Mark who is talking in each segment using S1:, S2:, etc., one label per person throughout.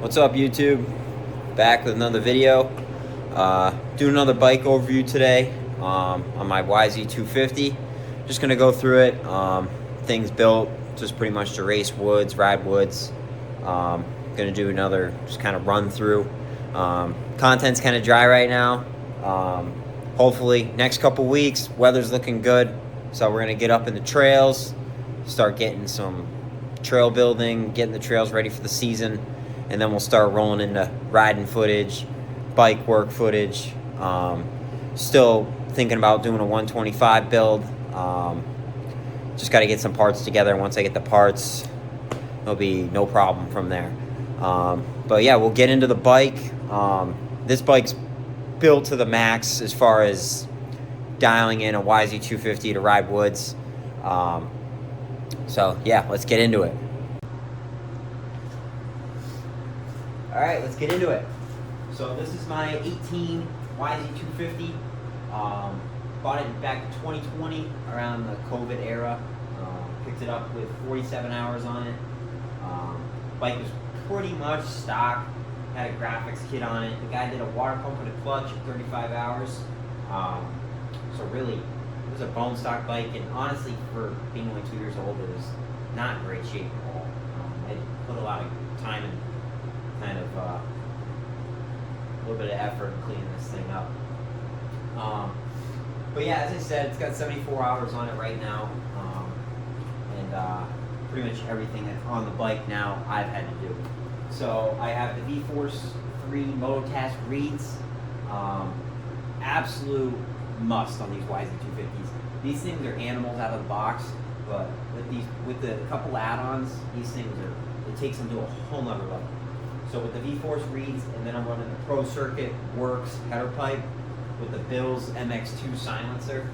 S1: What's up, YouTube? Back with another video. Doing another bike overview today on my YZ250. Just gonna go through it. Things built, just pretty much to race woods, ride woods. Gonna do another just kind of run through. Content's kind of dry right now. Hopefully next couple weeks, weather's looking good, so we're gonna get up in the trails, start getting some trail building, getting the trails ready for the season, and then we'll start rolling into riding footage, bike work footage. Still thinking about doing a 125 build. Just got to get some parts together. Once I get the parts, it'll be no problem from there. But yeah, we'll get into the bike. This bike's built to the max as far as dialing in a YZ250 to ride woods. So yeah, let's get into it. All right, let's get into it. So this is my 18 YZ250. Bought it back in 2020 around the COVID era. Picked it up with 47 hours on it. Bike was pretty much stock. Had a graphics kit on it. The guy did a water pump and a clutch at 35 hours. So really, it was a bone stock bike, and honestly, for being only 2 years old, it was not in great shape at all. I put a lot of time and kind of a little bit of effort in cleaning this thing up. But yeah, as I said, it's got 74 hours on it right now, and pretty much everything that's on the bike now I've had to do. So I have the V-Force 3 Mototask reeds. Absolute must on these YZ250s. These things are animals out of the box, but with the couple add-ons, these things it takes them to a whole nother level. So with the V-Force reeds, and then I'm running the Pro Circuit Works header pipe with the Bill's MX2 silencer,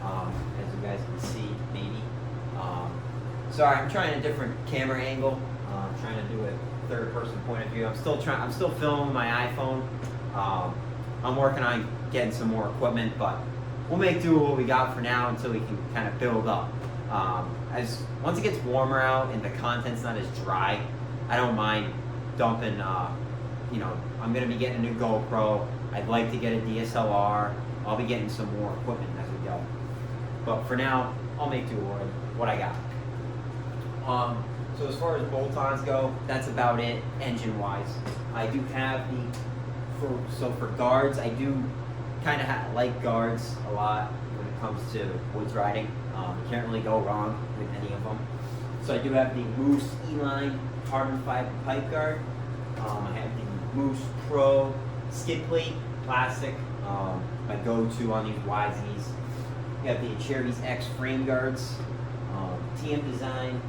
S1: as you guys can see, maybe. Sorry, I'm trying a different camera angle. I'm trying to do a third-person point of view. I'm still filming my iPhone. I'm working on getting some more equipment, but we'll make do with what we got for now until we can kind of build up. Once it gets warmer out and the content's not as dry, I don't mind dumping. I'm gonna be getting a new GoPro. I'd like to get a DSLR. I'll be getting some more equipment as we go. But for now, I'll make do with what I got. So as far as bolt-ons go, that's about it, engine-wise. I do have for guards, I do kind of like guards a lot when it comes to woods riding. You can't really go wrong with any of them. So I do have the Moose E-Line carbon fiber pipe guard. I have the Moose Pro skid plate, plastic, my go-to on these YZs. We have the Cherokee X frame guards, TM Design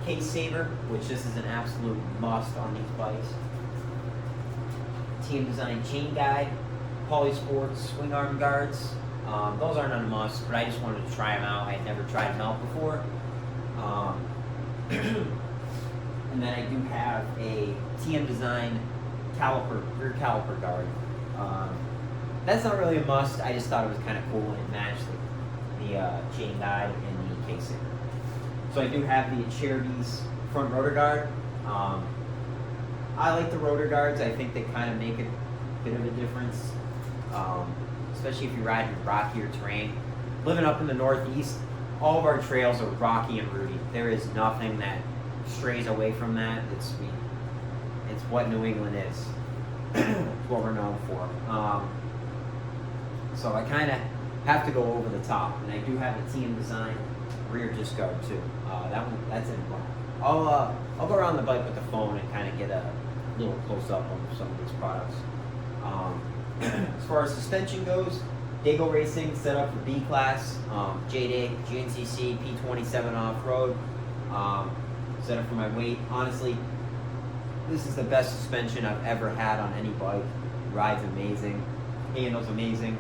S1: case saver, which this is an absolute must on these bikes. TM Design chain guide, Polysports swing arm guards. Those aren't a must, but I just wanted to try them out. I had never tried them out before. And then I do have a TM Design rear caliper guard. That's not really a must. I just thought it was kind of cool and it matched the chain guide and the case saver. So I do have the Cherokee's front rotor guard. I like the rotor guards. I think they kind of make a bit of a difference, especially if you ride in rockier terrain. Living up in the Northeast, all of our trails are rocky and rooty. There is nothing that strays away from that. It's what New England is. It's what we're known for. So I kind of have to go over the top, and I do have a TM Design rear disc guard too. That's in black. I'll go around the bike with the phone and kind of get a little close up on some of these products. As far as suspension goes, Dago Racing set up for B class, J-Day, GNCC, P27 off-road, set up for my weight. Honestly, this is the best suspension I've ever had on any bike. Rides amazing, handles amazing.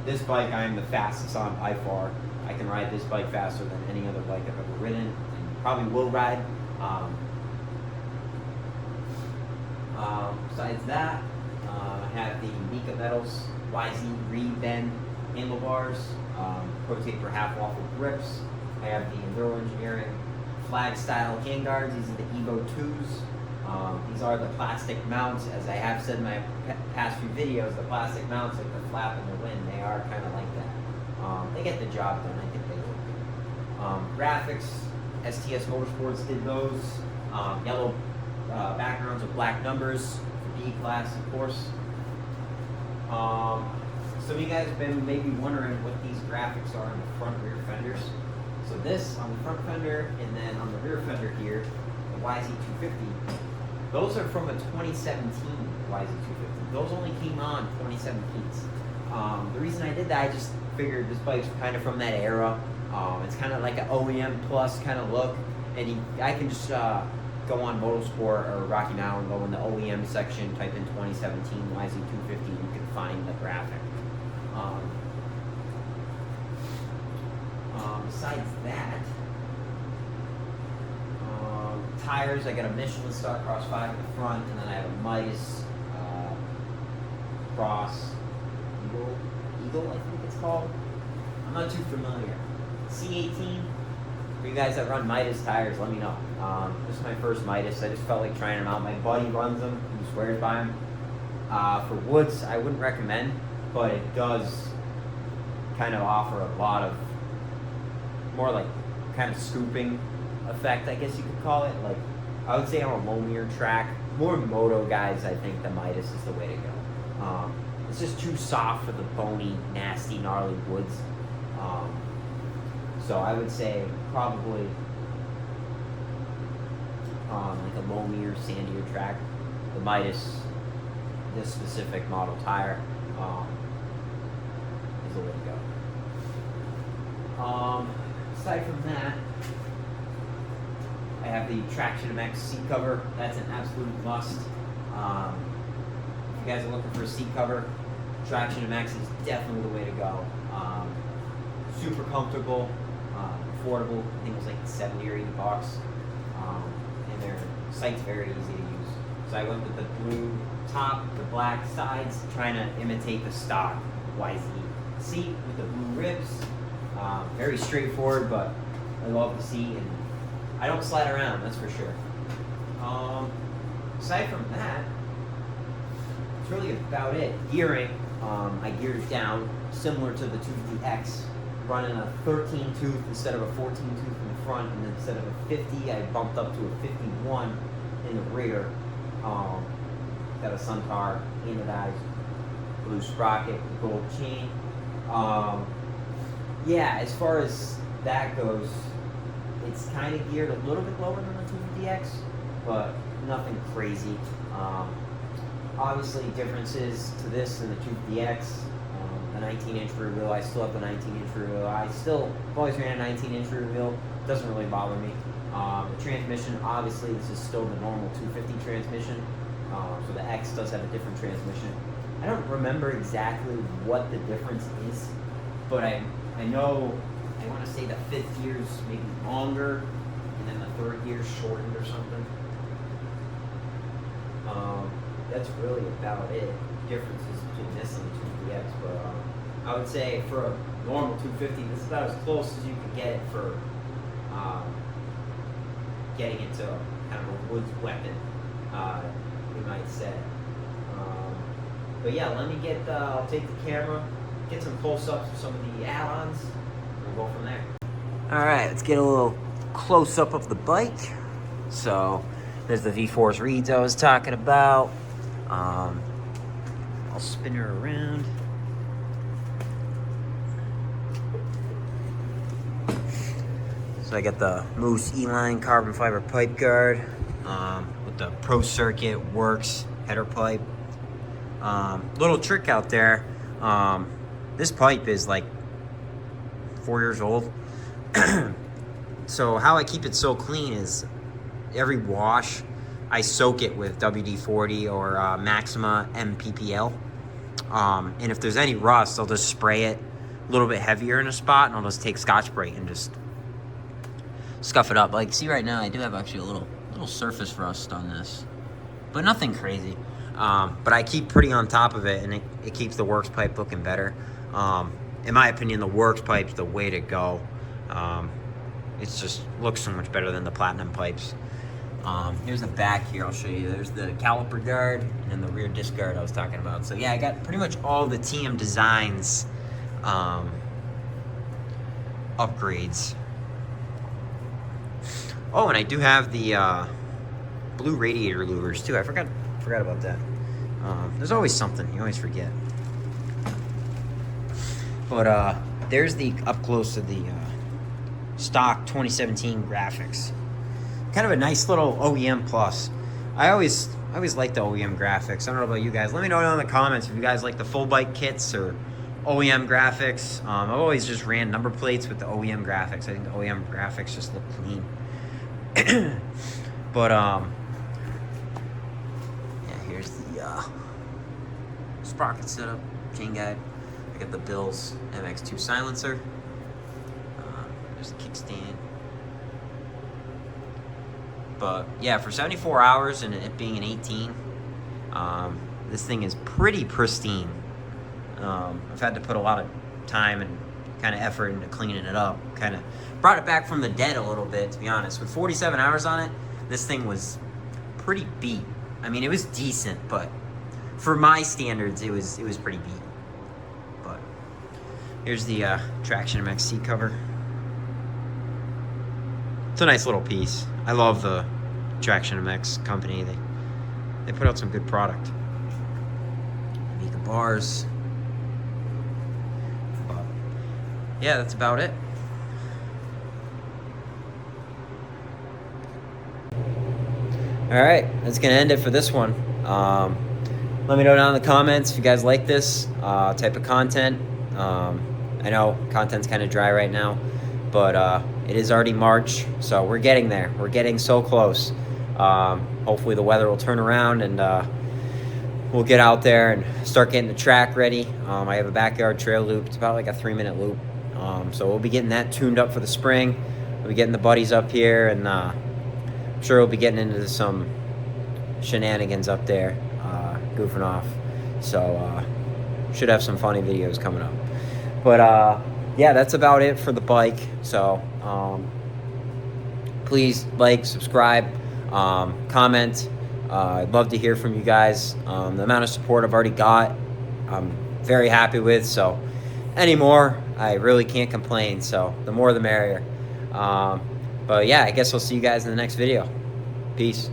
S1: This bike I am the fastest on by far. I can ride this bike faster than any other bike I've ever ridden, and probably will ride. Besides that, I have the Mika Metals YZ Reed Bend handlebars, Pro Taper half waffle grips. I have the Enduro Engineering flag style handguards. These are the Evo 2s. These are the plastic mounts, as I have said in my past few videos. The plastic mounts, like the flap in the wind, they are kind of like that. They get the job done. I think they look good. Graphics, STS Motorsports did those. Yellow backgrounds with black numbers for B class, of course. Some of you guys have been maybe wondering what these graphics are on the front rear fenders. So this on the front fender, and then on the rear fender here, the YZ250, those are from a 2017 YZ250. Those only came on 2017. The reason I did that, I just figured this bike's kind of from that era. It's kind of like an OEM plus kind of look, and I can just go on Motorsport or Rocky Mountain, go in the OEM section, type in 2017 YZ250, you can find the graphic. Besides that, tires, I got a Michelin Star Cross 5 in the front, and then I have a Midas Cross Eagle, I think it's called. I'm not too familiar. C18. For you guys that run Midas tires, let me know. This is my first Midas. I just felt like trying them out. My buddy runs them. He swears by them. For woods, I wouldn't recommend, but it does kind of offer a lot of more like kind of scooping effect, I guess you could call it. Like, I would say on a loamier track, more moto guys, I think the Midas is the way to go. It's just too soft for the bony, nasty, gnarly woods. So I would say probably like a loamier, sandier track, the Midas, this specific model tire, is the way to go. Aside from that, I have the Traction MX seat cover. That's an absolute must. If you guys are looking for a seat cover, Traction MX is definitely the way to go. Super comfortable, affordable. I think it was like 70 or 80 bucks. And their site's very easy to use. So I went with the blue top, the black sides, trying to imitate the stock YZ seat with the blue ribs. Very straightforward, but I love the seat, and I don't slide around, that's for sure. Aside from that, it's really about it. Gearing, I geared it down, similar to the 250X, running a 13 tooth instead of a 14 tooth in the front, and then instead of a 50, I bumped up to a 51 in the rear. Got a Suntar, anodized blue sprocket, gold chain. Yeah, as far as that goes, it's kind of geared a little bit lower than the 250X, but nothing crazy. Obviously, differences to this and the 250X. The 19-inch rear wheel, I still have the 19-inch rear wheel. I've always ran a 19-inch rear wheel. Doesn't really bother me. The transmission, obviously, this is still the normal 250 transmission. So the X does have a different transmission. I don't remember exactly what the difference is, but I know, I want to say the fifth gear's maybe longer, and then the third gear's shortened or something. That's really about it. Differences between this and the 250X, but I would say for a normal 250, this is about as close as you can get it for getting into kind of a woods weapon, you might say. But yeah, let me get, I'll take the camera, get some close-ups of some of the add-ons, and we'll go from there. Alright, let's get a little close-up of the bike. So, there's the V-Force reeds I was talking about. I'll spin her around. So I got the Moose E-Line carbon fiber pipe guard with the Pro Circuit Works header pipe. Little trick out there. This pipe is like 4 years old. So how I keep it so clean is every wash, I soak it with WD-40 or Maxima MPPL. And if there's any rust, I'll just spray it a little bit heavier in a spot, and I'll just take Scotch-Brite and just scuff it up. Like, see right now, I do have actually a little surface rust on this, but nothing crazy. But I keep pretty on top of it, and it keeps the Works pipe looking better. In my opinion, the Works pipe's the way to go. It just looks so much better than the Platinum pipes.
S2: Here's the back here, I'll show you. There's the caliper guard and then the rear disc guard I was talking about. So yeah, I got pretty much all the TM Designs upgrades. Oh, and I do have the blue radiator louvers too. I forgot about that. There's always something, you always forget. But there's the up close of the stock 2017 graphics. Kind of a nice little OEM plus. I always like the OEM graphics. I don't know about you guys. Let me know down in the comments if you guys like the full bike kits or OEM graphics. I've always just ran number plates with the OEM graphics. I think the OEM graphics just look clean. But yeah, here's the sprocket setup, chain guide. I got the Bill's MX2 silencer. There's the kickstand. But yeah, for 74 hours and it being an 18, this thing is pretty pristine. I've had to put a lot of time and kind of effort into cleaning it up. Kind of brought it back from the dead a little bit, to be honest. With 47 hours on it, this thing was pretty beat. I mean, it was decent, but for my standards, it was pretty beat. But here's the Traction MX seat cover. It's a nice little piece. I love the Traction MX company. They put out some good product. Amiga bars. But yeah, that's about it. All right, that's gonna end it for this one. Let me know down in the comments if you guys like this type of content. I know content's kind of dry right now, but it is already March, so we're getting there. We're getting so close. Hopefully the weather will turn around and we'll get out there and start getting the track ready. I have a backyard trail loop. It's about like a 3-minute loop. So we'll be getting that tuned up for the spring. We'll be getting the buddies up here, and I'm sure we'll be getting into some shenanigans up there, goofing off. So should have some funny videos coming up. But yeah, that's about it for the bike. So please like, subscribe, comment. I'd love to hear from you guys. The amount of support I've already got, I'm very happy with. So any more, I really can't complain. So the more the merrier. But yeah, I guess I'll see you guys in the next video. Peace.